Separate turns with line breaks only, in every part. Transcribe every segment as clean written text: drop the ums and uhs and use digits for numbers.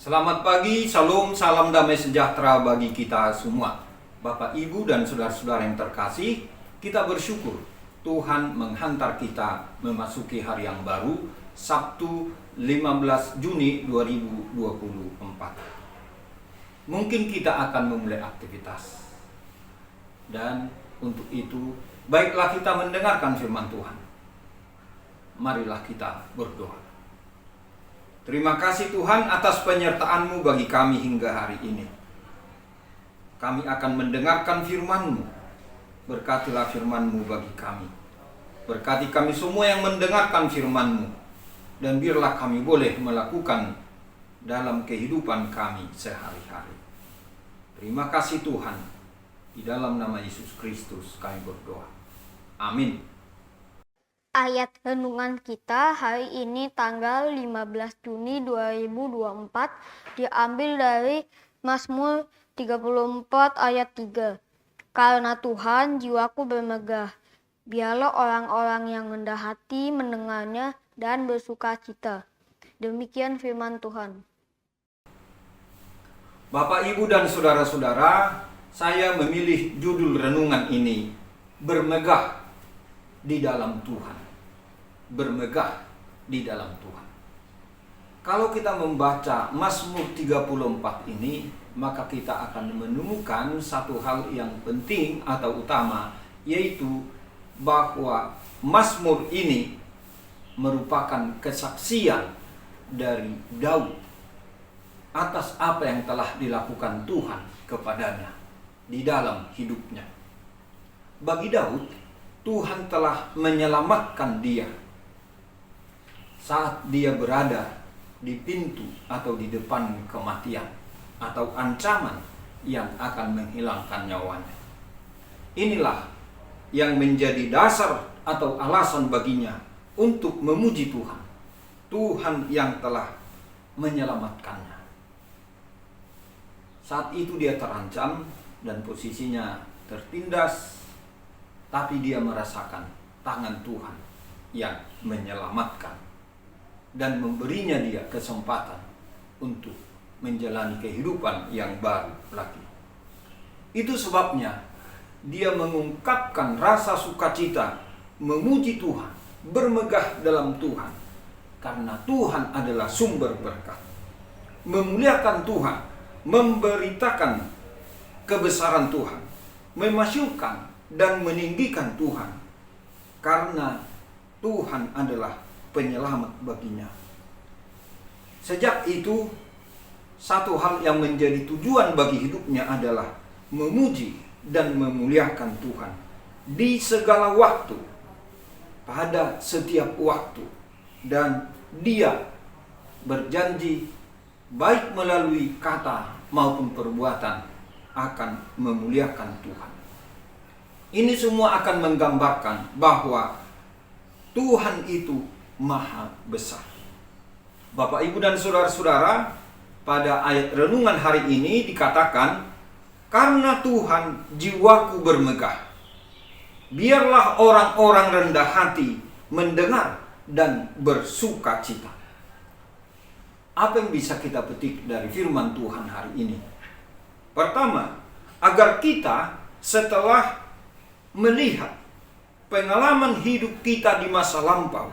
Selamat pagi, salam damai sejahtera bagi kita semua. Bapak, Ibu, dan saudara-saudara yang terkasih, kita bersyukur Tuhan menghantar kita memasuki hari yang baru, Sabtu 15 Juni 2024. Mungkin kita akan memulai aktivitas. Dan untuk itu, baiklah kita mendengarkan firman Tuhan. Marilah kita berdoa. Terima kasih Tuhan atas penyertaan-Mu bagi kami hingga hari ini. Kami akan mendengarkan firman-Mu. Berkatilah firman-Mu bagi kami. Berkati kami semua yang mendengarkan firman-Mu. Dan biarlah kami boleh melakukan dalam kehidupan kami sehari-hari. Terima kasih Tuhan. Di dalam nama Yesus Kristus kami berdoa. Amin.
Ayat renungan kita hari ini tanggal 15 Juni 2024 diambil dari Mazmur 34 ayat 3. Karena Tuhan jiwaku bermegah, biarlah orang-orang yang rendah hati mendengarnya dan bersuka cita. Demikian firman Tuhan.
Bapak, Ibu, dan saudara-saudara, saya memilih judul renungan ini, bermegah di dalam Tuhan. Bermegah di dalam Tuhan. Kalau kita membaca Mazmur 34 ini, maka kita akan menemukan satu hal yang penting atau utama, yaitu bahwa Mazmur ini merupakan kesaksian dari Daud atas apa yang telah dilakukan Tuhan kepadanya di dalam hidupnya. Bagi Daud, Tuhan telah menyelamatkan dia saat dia berada di pintu atau di depan kematian atau ancaman yang akan menghilangkan nyawanya. Inilah yang menjadi dasar atau alasan baginya untuk memuji Tuhan. Tuhan yang telah menyelamatkannya. Saat itu dia terancam dan posisinya tertindas, tapi dia merasakan tangan Tuhan yang menyelamatkan dan memberinya dia kesempatan untuk menjalani kehidupan yang baru lagi. Itu sebabnya dia mengungkapkan rasa sukacita, memuji Tuhan, bermegah dalam Tuhan, karena Tuhan adalah sumber berkat. Memuliakan Tuhan, memberitakan kebesaran Tuhan, memasyurkan dan meninggikan Tuhan, karena Tuhan adalah penyelamat baginya. Sejak itu, satu hal yang menjadi tujuan bagi hidupnya adalah memuji dan memuliakan Tuhan di segala waktu, pada setiap waktu, dan dia berjanji baik melalui kata maupun perbuatan akan memuliakan Tuhan. Ini semua akan menggambarkan bahwa Tuhan itu Maha besar. Bapak, Ibu, dan saudara-saudara, pada ayat renungan hari ini dikatakan, karena Tuhan jiwaku bermegah, biarlah orang-orang rendah hati mendengar dan bersuka cita. Apa yang bisa kita petik dari firman Tuhan hari ini? Pertama, agar kita setelah melihat pengalaman hidup kita di masa lampau,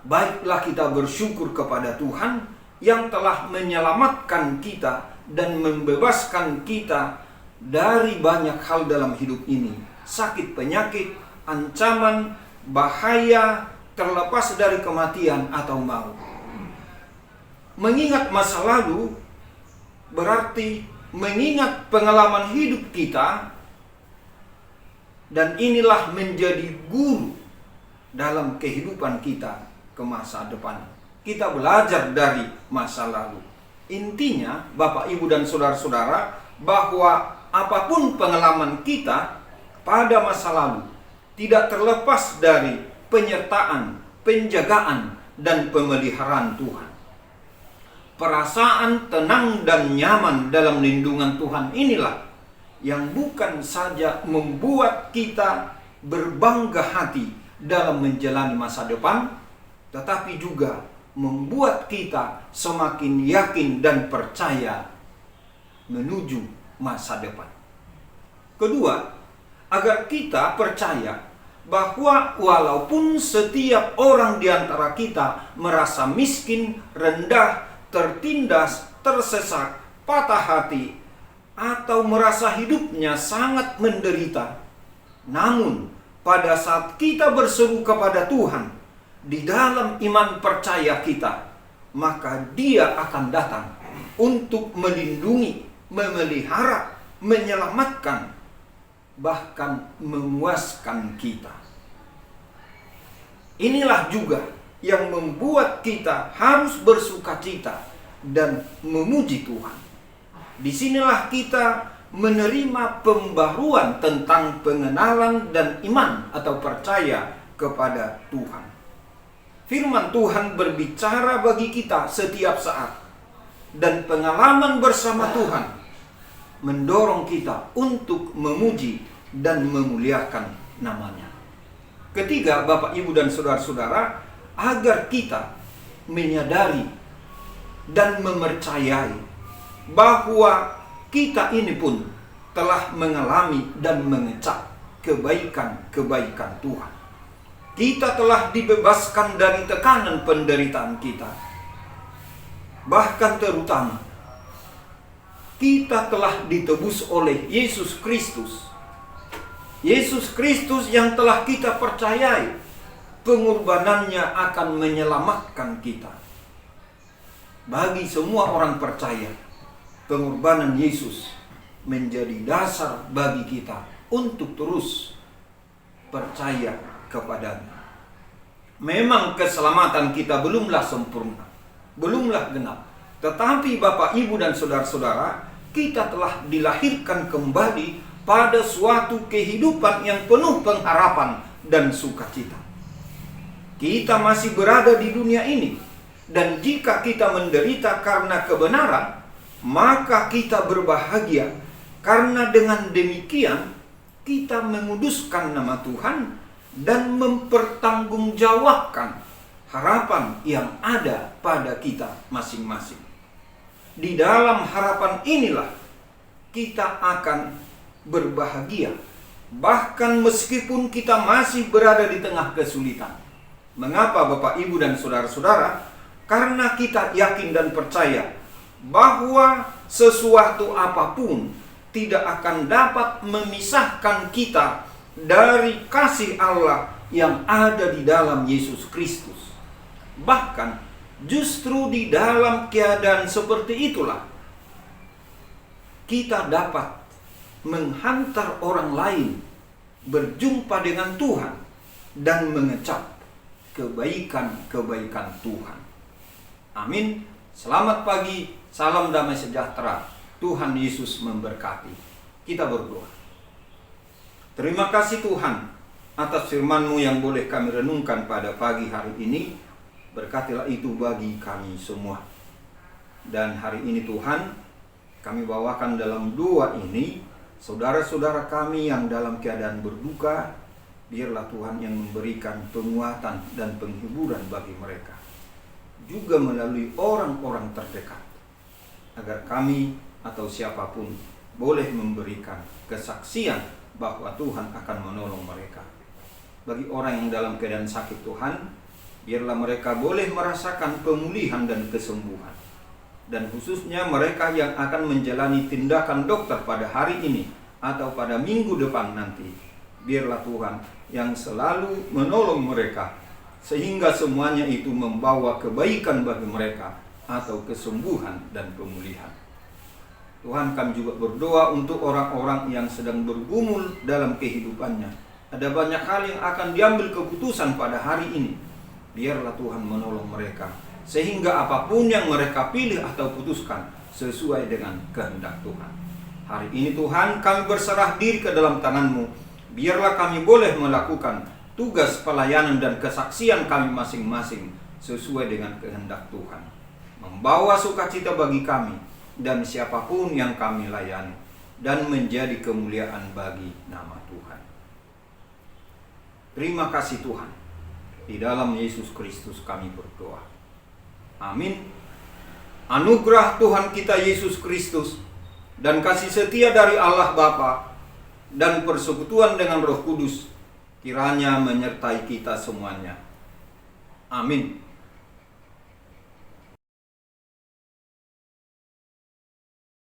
baiklah kita bersyukur kepada Tuhan yang telah menyelamatkan kita dan membebaskan kita dari banyak hal dalam hidup ini. Sakit, penyakit, ancaman, bahaya, terlepas dari kematian atau maut. Mengingat masa lalu berarti mengingat pengalaman hidup kita, dan inilah menjadi guru dalam kehidupan kita ke masa depan. Kita belajar dari masa lalu. Intinya, Bapak, Ibu, dan saudara-saudara, bahwa apapun pengalaman kita pada masa lalu tidak terlepas dari penyertaan, penjagaan, dan pemeliharaan Tuhan. Perasaan tenang dan nyaman dalam lindungan Tuhan inilah yang bukan saja membuat kita berbangga hati dalam menjalani masa depan, tetapi juga membuat kita semakin yakin dan percaya menuju masa depan. Kedua, agar kita percaya bahwa walaupun setiap orang di antara kita merasa miskin, rendah, tertindas, tersesat, patah hati, atau merasa hidupnya sangat menderita, namun pada saat kita berseru kepada Tuhan di dalam iman percaya kita, maka Dia akan datang untuk melindungi, memelihara, menyelamatkan, bahkan memuaskan kita. Inilah juga yang membuat kita harus bersukacita dan memuji Tuhan. Disinilah kita menerima pembaruan tentang pengenalan dan iman atau percaya kepada Tuhan. Firman Tuhan berbicara bagi kita setiap saat, dan pengalaman bersama Tuhan mendorong kita untuk memuji dan memuliakan nama-Nya. Ketiga, Bapak, Ibu, dan saudara-saudara, agar kita menyadari dan mempercayai bahwa kita ini pun telah mengalami dan mengecap kebaikan-kebaikan Tuhan. Kita telah dibebaskan dari tekanan penderitaan kita. Bahkan terutama, kita telah ditebus oleh Yesus Kristus. Yesus Kristus yang telah kita percayai, pengorbanannya akan menyelamatkan kita. Bagi semua orang percaya, pengorbanan Yesus menjadi dasar bagi kita untuk terus percaya kepadanya. Memang keselamatan kita belumlah sempurna, belumlah genap. Tetapi Bapak, Ibu, dan saudara-saudara, kita telah dilahirkan kembali pada suatu kehidupan yang penuh pengharapan dan sukacita. Kita masih berada di dunia ini, dan jika kita menderita karena kebenaran, maka kita berbahagia, karena dengan demikian kita menguduskan nama Tuhan dan mempertanggungjawabkan harapan yang ada pada kita masing-masing. Di dalam harapan inilah kita akan berbahagia, bahkan meskipun kita masih berada di tengah kesulitan. Mengapa Bapak, Ibu, dan saudara-saudara? Karena kita yakin dan percaya bahwa sesuatu apapun tidak akan dapat memisahkan kita dari kasih Allah yang ada di dalam Yesus Kristus. Bahkan justru di dalam keadaan seperti itulah kita dapat menghantar orang lain berjumpa dengan Tuhan dan mengecap kebaikan-kebaikan Tuhan. Amin. Selamat pagi, salam damai sejahtera. Tuhan Yesus memberkati. Kita berdoa. Terima kasih Tuhan atas firman-Mu yang boleh kami renungkan pada pagi hari ini. Berkatilah itu bagi kami semua. Dan hari ini Tuhan, kami bawakan dalam doa ini saudara-saudara kami yang dalam keadaan berduka. Biarlah Tuhan yang memberikan penguatan dan penghiburan bagi mereka, juga melalui orang-orang terdekat, agar kami atau siapapun boleh memberikan kesaksian bahwa Tuhan akan menolong mereka. Bagi orang yang dalam keadaan sakit Tuhan, biarlah mereka boleh merasakan pemulihan dan kesembuhan. Dan khususnya mereka yang akan menjalani tindakan dokter pada hari ini atau pada minggu depan nanti, biarlah Tuhan yang selalu menolong mereka, sehingga semuanya itu membawa kebaikan bagi mereka atau kesembuhan dan pemulihan. Tuhan, kami juga berdoa untuk orang-orang yang sedang bergumul dalam kehidupannya. Ada banyak hal yang akan diambil keputusan pada hari ini. Biarlah Tuhan menolong mereka, sehingga apapun yang mereka pilih atau putuskan sesuai dengan kehendak Tuhan. Hari ini Tuhan, kami berserah diri ke dalam tangan-Mu. Biarlah kami boleh melakukan tugas pelayanan dan kesaksian kami masing-masing sesuai dengan kehendak Tuhan, membawa sukacita bagi kami dan siapapun yang kami layani, dan menjadi kemuliaan bagi nama Tuhan. Terima kasih Tuhan. Di dalam Yesus Kristus kami berdoa. Amin. Anugerah Tuhan kita Yesus Kristus dan kasih setia dari Allah Bapa dan persekutuan dengan Roh Kudus kiranya menyertai kita semuanya. Amin.